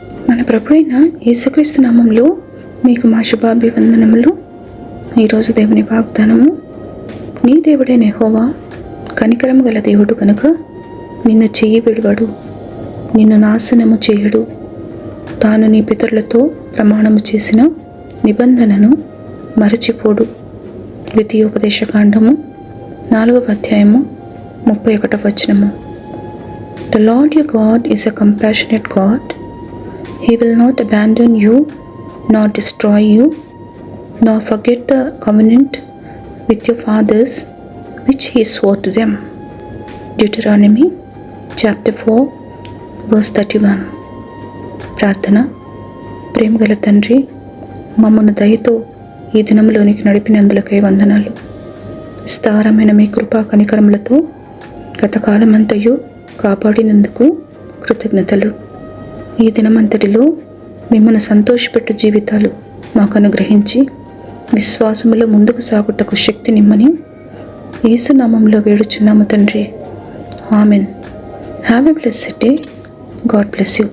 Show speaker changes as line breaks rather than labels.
మన ప్రభు అయిన యేసుక్రీస్తు నామంలో మీకు మా శుభాభివందనములు. ఈరోజు దేవుని వాగ్దానము, నీ దేవుడైన యెహోవా కనికరము గల దేవుడు కనుక నిన్ను చెయ్యి విడువడు, నిన్ను నాశనము చేయడు. తాను నీ పితరులతో ప్రమాణము చేసిన నిబంధనను మరచిపోడు. ద్వితీయోపదేశకాండము 4వ అధ్యాయము 31వ వచనము. The Lord your God is a compassionate God. He will not abandon you, nor destroy you, nor forget the covenant with your fathers, which he swore to them. Deuteronomy chapter 4, verse 31. ప్రార్థన. ప్రేమగల తండ్రి, మమ్మను దయతో ఈ దినంలోనికి నడిపినందులకై వందనాలు. విస్తారమైన మీ కృపా కనికరములతో గతకాలమంతయు కాపాడినందుకు కృతజ్ఞతలు. ఈ దినమంతటిలో మిమ్మల్ని సంతోషపెట్టు జీవితాలు మాకు అనుగ్రహించి విశ్వాసములో ముందుకు సాగుటకు శక్తినిమ్మని యేసు నామములో వేడుచున్నాము తండ్రి. Amen. Have a blessed day. God bless you.